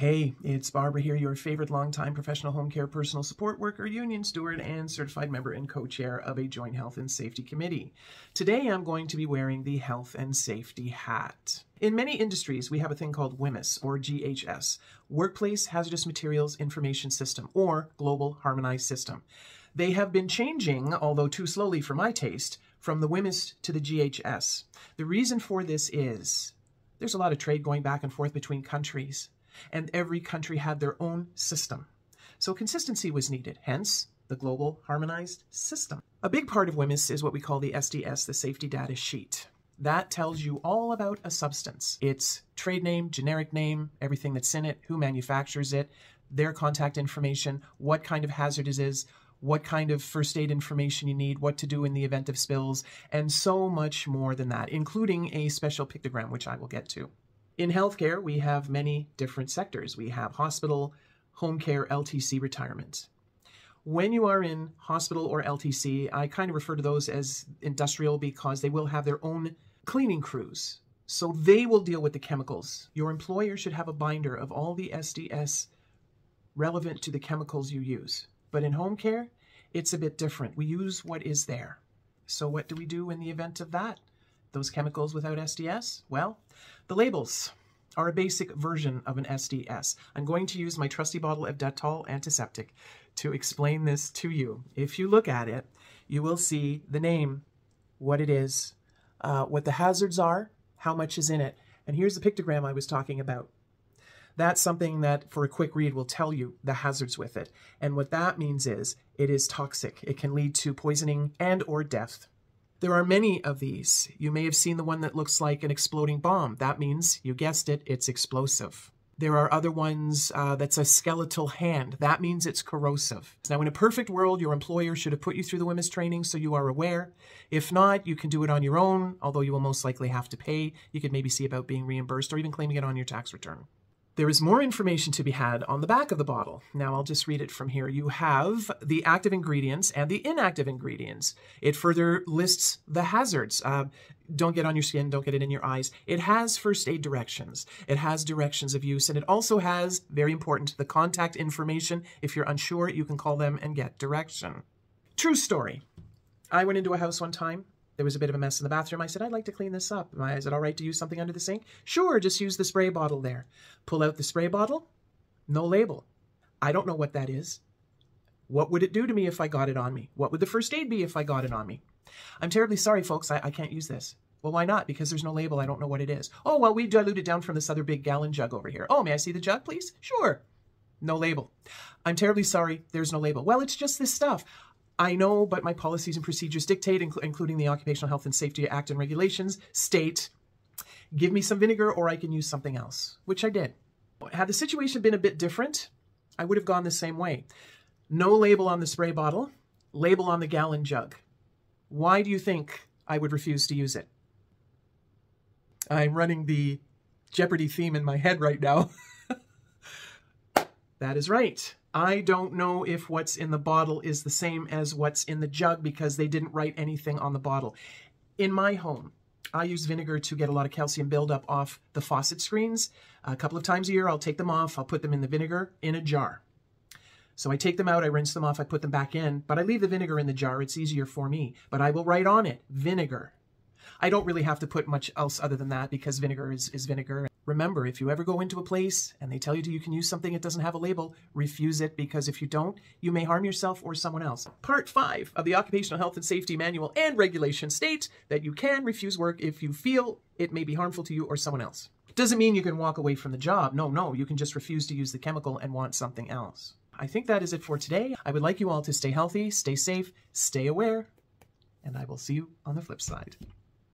Hey, it's Barbara here, your favorite longtime professional home care personal support worker, union steward, and certified member and co-chair of a joint health and safety committee. Today I'm going to be wearing the health and safety hat. In many industries, we have a thing called WHMIS, or GHS, Workplace Hazardous Materials Information System, or Global Harmonized System. They have been changing, although too slowly for my taste, from the WHMIS to the GHS. The reason for this is there's a lot of trade going back and forth between countries, and every country had their own system. So consistency was needed, hence the Global Harmonized System. A big part of WHMIS is what we call the SDS, the Safety Data Sheet. That tells you all about a substance. Its trade name, generic name, everything that's in it, who manufactures it, their contact information, what kind of hazard it is, what kind of first aid information you need, what to do in the event of spills, and so much more than that, including a special pictogram, which I will get to. In healthcare, we have many different sectors. We have hospital, home care, LTC, retirement. When you are in hospital or LTC, I kind of refer to those as industrial because they will have their own cleaning crews. So they will deal with the chemicals. Your employer should have a binder of all the SDS relevant to the chemicals you use. But in home care, it's a bit different. We use what is there. So what do we do in the event of that? Those chemicals without SDS? Well, the labels are a basic version of an SDS. I'm going to use my trusty bottle of Dettol antiseptic to explain this to you. If you look at it, you will see the name, what it is, what the hazards are, how much is in it. And here's the pictogram I was talking about. That's something that, for a quick read, will tell you the hazards with it. And what that means is it is toxic. It can lead to poisoning and or death. There are many of these. You may have seen the one that looks like an exploding bomb. That means, you guessed it, it's explosive. There are other ones that's a skeletal hand. That means it's corrosive. Now, in a perfect world, your employer should have put you through the WHMIS training so you are aware. If not, you can do it on your own, although you will most likely have to pay. You could maybe see about being reimbursed or even claiming it on your tax return. There is more information to be had on the back of the bottle. Now I'll just read it from here. You have the active ingredients and the inactive ingredients. It further lists the hazards. Don't get on your skin, don't get it in your eyes. It has first aid directions. It has directions of use, and it also has, very important, the contact information. If you're unsure, you can call them and get direction. True story. I went into a house one time. There was a bit of a mess in the bathroom. I said, I'd like to clean this up. Is it all right to use something under the sink? Sure, just use the spray bottle there. Pull out the spray bottle, no label. I don't know what that is. What would it do to me if I got it on me? What would the first aid be if I got it on me? I'm terribly sorry, folks, I can't use this. Well, why not? Because there's no label. I don't know what it is. Oh, well, we dilute it down from this other big gallon jug over here. Oh, may I see the jug, please? Sure. No label. I'm terribly sorry, there's no label. Well, it's just this stuff. I know, but my policies and procedures dictate, including the Occupational Health and Safety Act and regulations, state, give me some vinegar or I can use something else, which I did. Had the situation been a bit different, I would have gone the same way. No label on the spray bottle, label on the gallon jug. Why do you think I would refuse to use it? I'm running the Jeopardy theme in my head right now. That is right. I don't know if what's in the bottle is the same as what's in the jug because they didn't write anything on the bottle. In my home, I use vinegar to get a lot of calcium buildup off the faucet screens. A couple of times a year, I'll take them off. I'll put them in the vinegar in a jar. So I take them out, I rinse them off, I put them back in, but I leave the vinegar in the jar. It's easier for me. But I will write on it, vinegar. I don't really have to put much else other than that because vinegar is vinegar. Remember, if you ever go into a place and they tell you you can use something that doesn't have a label, refuse it, because if you don't, you may harm yourself or someone else. Part 5 of the Occupational Health and Safety Manual and Regulation states that you can refuse work if you feel it may be harmful to you or someone else. Doesn't mean you can walk away from the job. No, you can just refuse to use the chemical and want something else. I think that is it for today. I would like you all to stay healthy, stay safe, stay aware, and I will see you on the flip side.